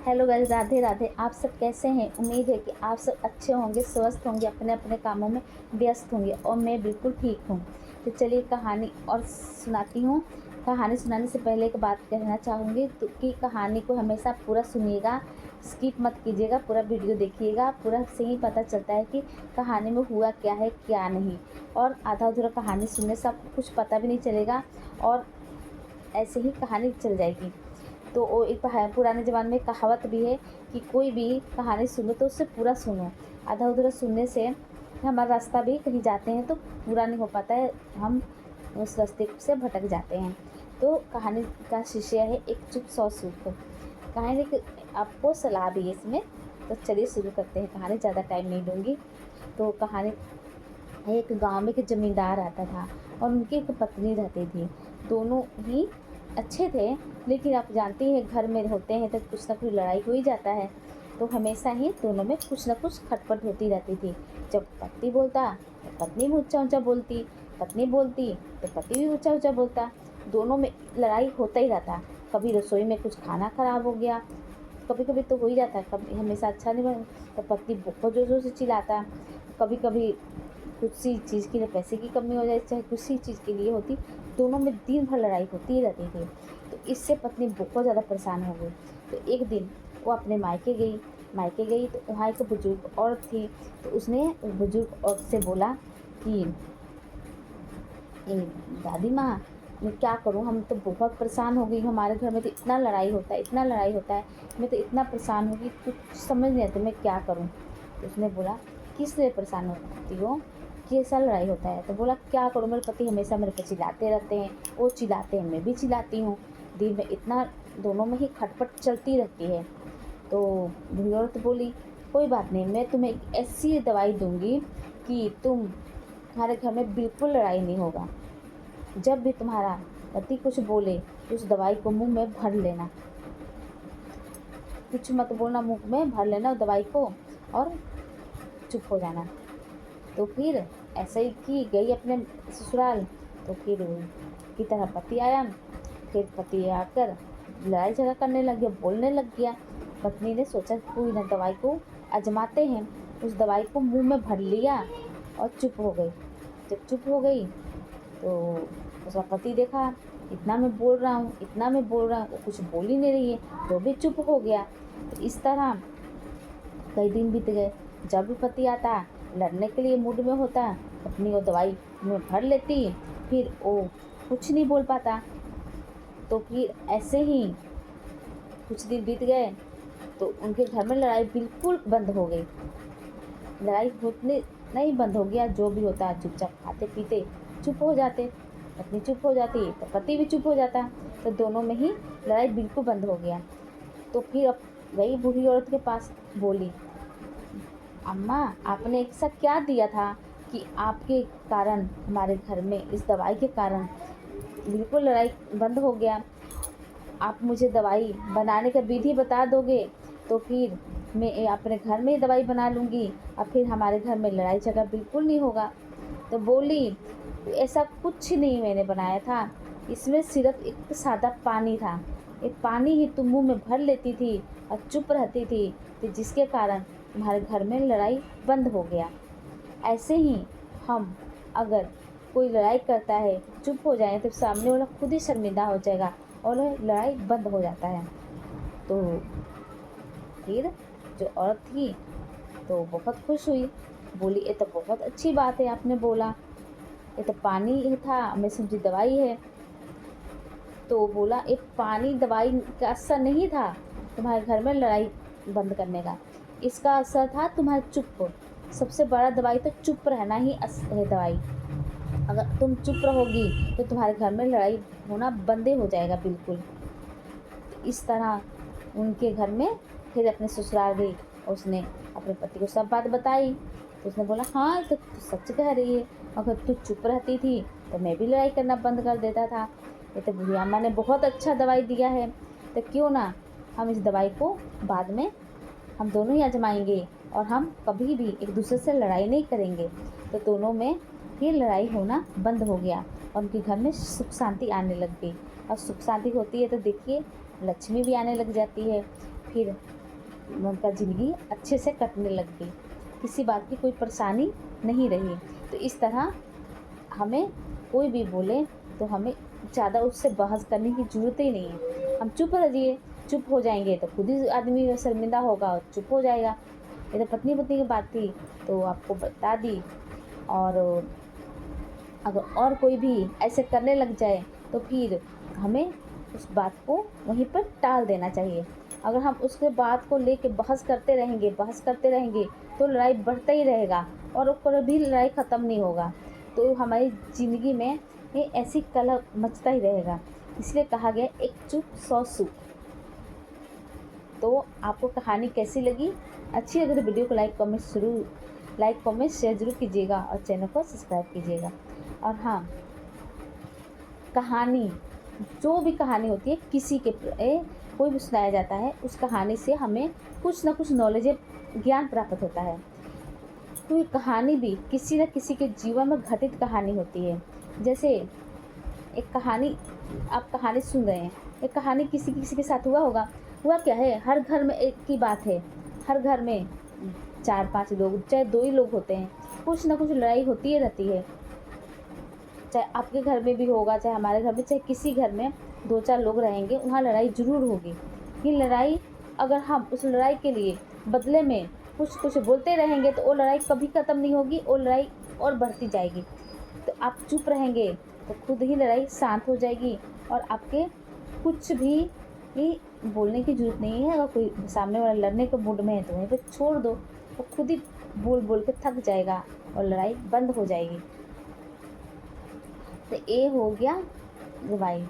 Hello guys, Radhe Radhe. आप सब कैसे हैं? उम्मीद है कि आप सब अच्छे होंगे, स्वस्थ होंगे, अपने अपने कामों में व्यस्त होंगे और मैं बिल्कुल ठीक हूँ। तो चलिए कहानी और सुनाती हूँ। कहानी सुनाने से पहले एक बात कहना चाहूँगी कि कहानी को हमेशा पूरा सुनिएगा, स्किप मत कीजिएगा, पूरा वीडियो देखिएगा। पूरा से ही पता चलता है कि कहानी में हुआ क्या है क्या नहीं, और आधा अधूरा कहानी सुनने से आपको कुछ पता भी नहीं चलेगा और ऐसे ही कहानी चल जाएगी। तो वो एक पुराने ज़माने में कहावत भी है कि कोई भी कहानी सुनो तो उससे पूरा सुनो। आधा अधूरा सुनने से हमारा रास्ता भी कहीं जाते हैं तो पूरा नहीं हो पाता है, हम उस रास्ते से भटक जाते हैं। तो कहानी का शीर्षक है एक चुप सौ सूप। कहानी की आपको सलाह भी है इसमें। तो चलिए शुरू करते हैं कहानी, ज़्यादा टाइम नहीं लूँगी। तो कहानी, एक गांव में एक ज़मींदार आता था और उनकी एक पत्नी रहती थी। दोनों ही अच्छे थे, लेकिन आप जानती हैं घर में होते हैं तो कुछ ना कुछ लड़ाई हो ही जाता है। तो हमेशा ही दोनों में कुछ ना कुछ खटपट होती रहती थी। जब पति बोलता तो पत्नी भी ऊंचा ऊंचा बोलती, पत्नी बोलती तो पति भी ऊंचा ऊंचा बोलता। दोनों में लड़ाई होता ही रहता। कभी रसोई में कुछ खाना खराब हो गया, कभी कभी तो हो ही जाता है, कभी हमेशा अच्छा नहीं बना तो पति बहुत ज़ोर ज़ोर से चिल्लाता। कभी कभी कुछ सी चीज़ के लिए पैसे की कमी हो जाए, चाहे किसी चीज़ के लिए होती, दोनों में दिन भर लड़ाई होती ही रहती थी। तो इससे पत्नी बहुत ज़्यादा परेशान हो गई। तो एक दिन वो अपने मायके गई तो वहाँ एक बुजुर्ग औरत थी। तो उसने बुजुर्ग औरत से बोला कि दादी माँ, मैं क्या करूँ, हम तो बहुत परेशान हो गई, हमारे घर में तो इतना लड़ाई होता है, इतना लड़ाई होता है, मैं तो इतना परेशान हो गई, कुछ समझ नहीं आता मैं क्या करूँ। तो उसने बोला, किस लिए परेशान होती हो कि ऐसा लड़ाई होता है? तो बोला, क्या करूँ, मेरे पति हमेशा मेरे पे चिल्लाते रहते हैं, वो चिल्लाते हैं, मैं भी चिल्लाती हूँ, दिन में इतना दोनों में ही खटपट चलती रहती है। तो बूढ़ी औरत बोली, कोई बात नहीं, मैं तुम्हें एक ऐसी दवाई दूंगी कि तुम्हारे घर में बिल्कुल लड़ाई नहीं होगा। जब भी तुम्हारा पति कुछ बोले तो उस दवाई को मुंह में भर लेना, कुछ मत बोलना, मुंह में भर लेना दवाई को और चुप हो जाना। तो फिर ऐसे ही की गई अपने ससुराल। तो फिर की तरह पति आया। फिर पति आकर लड़ाई झगड़ा करने लग गया, बोलने लग गया। पत्नी ने सोचा कोई ना, दवाई को आजमाते हैं। उस दवाई को मुंह में भर लिया और चुप हो गई। जब चुप हो गई तो उसका पति देखा, इतना मैं बोल रहा हूँ, इतना मैं बोल रहा हूँ, वो कुछ बोल ही नहीं रही है, तो भी चुप हो गया। तो इस तरह कई दिन बीत गए। जब भी पति आता लड़ने के लिए मूड में होता, अपनी वो दवाई में भर लेती, फिर वो कुछ नहीं बोल पाता। तो फिर ऐसे ही कुछ दिन बीत गए तो उनके घर में लड़ाई बिल्कुल बंद हो गई। लड़ाई होने नहीं बंद हो गया, जो भी होता चुपचाप खाते पीते चुप हो जाते, पत्नी चुप हो जाती तो पति भी चुप हो जाता। तो दोनों में ही लड़ाई बिल्कुल बंद हो गया। तो फिर अब गई बूढ़ी औरत के पास, बोली, अम्मा, आपने ऐसा क्या दिया था कि आपके कारण हमारे घर में इस दवाई के कारण बिल्कुल लड़ाई बंद हो गया। आप मुझे दवाई बनाने का विधि बता दोगे तो फिर मैं अपने घर में ही दवाई बना लूँगी और फिर हमारे घर में लड़ाई झगड़ा बिल्कुल नहीं होगा। तो बोली, ऐसा कुछ नहीं मैंने बनाया था, इसमें सिर्फ एक सादा पानी था। एक पानी ही तुम मुंह में भर लेती थी और चुप रहती थी, तो जिसके कारण तुम्हारे घर में लड़ाई बंद हो गया। ऐसे ही हम अगर कोई लड़ाई करता है चुप हो जाए तो सामने वाला खुद ही शर्मिंदा हो जाएगा और लड़ाई बंद हो जाता है। तो फिर जो औरत थी तो बहुत खुश हुई, बोली, ये तो बहुत अच्छी बात है आपने बोला, ये तो पानी ही था, मैं समझी दवाई है। तो बोला, ये पानी दवाई का असर नहीं था तुम्हारे घर में लड़ाई बंद करने का, इसका असर था तुम्हारे चुप। सबसे बड़ा दवाई तो चुप रहना ही है दवाई। अगर तुम चुप रहोगी तो तुम्हारे घर में लड़ाई होना बंद हो जाएगा बिल्कुल। तो इस तरह उनके घर में फिर अपने ससुराल गई, उसने अपने पति को सब बात बताई। तो उसने बोला, हाँ तो तू सच कह रही है, अगर तू चुप रहती थी तो मैं भी लड़ाई करना बंद कर देता था। ये तो बुढ़िया अम्मा ने बहुत अच्छा दवाई दिया है, तो क्यों ना हम इस दवाई को बाद में हम दोनों ही आजमाएंगे और हम कभी भी एक दूसरे से लड़ाई नहीं करेंगे। तो दोनों में फिर लड़ाई होना बंद हो गया और उनके घर में सुख शांति आने लग गई। और सुख शांति होती है तो देखिए लक्ष्मी भी आने लग जाती है। फिर उनका ज़िंदगी अच्छे से कटने लग गई, किसी बात की कोई परेशानी नहीं रही। तो इस तरह हमें कोई भी बोले तो हमें ज़्यादा उससे बहस करने की ज़रूरत ही नहीं है। हम चुप रहिए, चुप हो जाएंगे तो खुद ही आदमी शर्मिंदा होगा और चुप हो जाएगा। ये तो पत्नी पत्नी की बात थी तो आपको बता दी। और अगर और कोई भी ऐसे करने लग जाए तो फिर हमें उस बात को वहीं पर टाल देना चाहिए। अगर हम उसके बात को लेके बहस करते रहेंगे तो लड़ाई बढ़ता ही रहेगा और कभी लड़ाई ख़त्म नहीं होगा। तो हमारी ज़िंदगी में ये ऐसी कलह मचता ही रहेगा। इसलिए कहा गया एक चुप 100 सुख। तो आपको कहानी कैसी लगी? अच्छी लगी तो वीडियो को लाइक कमेंट शेयर ज़रूर कीजिएगा और चैनल को सब्सक्राइब कीजिएगा। और हाँ, कहानी जो भी कहानी होती है किसी के कोई भी सुनाया जाता है, उस कहानी से हमें कुछ ना कुछ नॉलेज ज्ञान प्राप्त होता है। कोई कहानी भी किसी न किसी के जीवन में घटित कहानी होती है। जैसे एक कहानी आप कहानी सुन रहे हैं, एक कहानी किसी के साथ हुआ क्या है, हर घर में एक ही बात है। हर घर में 4-5 लोग, चाहे 2 ही लोग होते हैं, कुछ ना कुछ लड़ाई होती ही रहती है। चाहे आपके घर में भी होगा, चाहे हमारे घर में, चाहे किसी घर में 2-4 लोग रहेंगे, वहाँ लड़ाई ज़रूर होगी। ये लड़ाई, अगर हम उस लड़ाई के लिए बदले में कुछ बोलते रहेंगे तो वो लड़ाई कभी ख़त्म नहीं होगी, वो लड़ाई और बढ़ती जाएगी। तो आप चुप रहेंगे तो खुद ही लड़ाई शांत हो जाएगी और आपके कुछ भी बोलने की ज़रूरत नहीं है। अगर कोई सामने वाला लड़ने के मूड में है तो वहीं पे छोड़ दो, वो खुद ही बोल के थक जाएगा और लड़ाई बंद हो जाएगी। तो ये हो गया भाई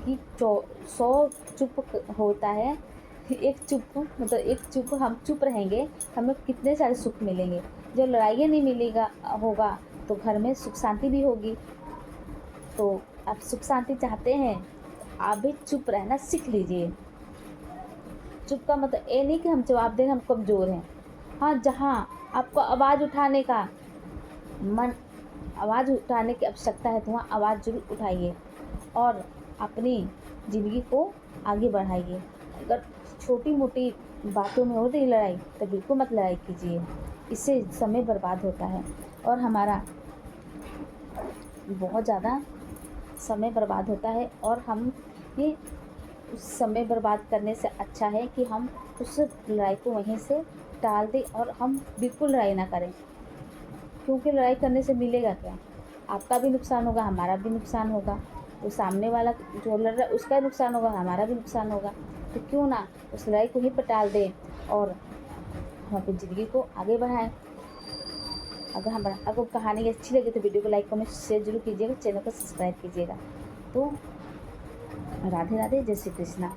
कि 100 चुप होता है, एक चुप हम चुप रहेंगे, हमें कितने सारे सुख मिलेंगे। जो लड़ाइयाँ नहीं मिलेगा होगा तो घर में सुख शांति भी होगी। तो आप सुख शांति चाहते हैं, आप भी चुप रहना सीख लीजिए। चुप का मतलब ये नहीं कि हम जवाब दें, हम कमज़ोर हैं। हाँ, जहाँ आपको आवाज़ उठाने की आवश्यकता है तो वहाँ आवाज़ ज़रूर उठाइए और अपनी ज़िंदगी को आगे बढ़ाइए। अगर छोटी मोटी बातों में हो रही लड़ाई तो बिल्कुल मत लड़ाई कीजिए, इससे समय बर्बाद होता है और हमारा बहुत ज़्यादा समय बर्बाद होता है। और हम ये उस समय बर्बाद करने से अच्छा है कि हम उस लड़ाई को वहीं से टाल दें और हम बिल्कुल लड़ाई ना करें। क्योंकि लड़ाई करने से मिलेगा क्या? आपका भी नुकसान होगा, हमारा भी नुकसान होगा, तो सामने वाला जो लड़ रहा है उसका नुकसान होगा, हमारा भी नुकसान होगा। तो क्यों ना उस लड़ाई को ही पर टाल दें और हम अपनी ज़िंदगी को आगे बढ़ाएं। अगर आपको कहानी अच्छी लगी तो वीडियो को लाइक कमेंट शेयर जरूर कीजिएगा, चैनल को सब्सक्राइब कीजिएगा। तो राधे राधे, जय श्री कृष्णा।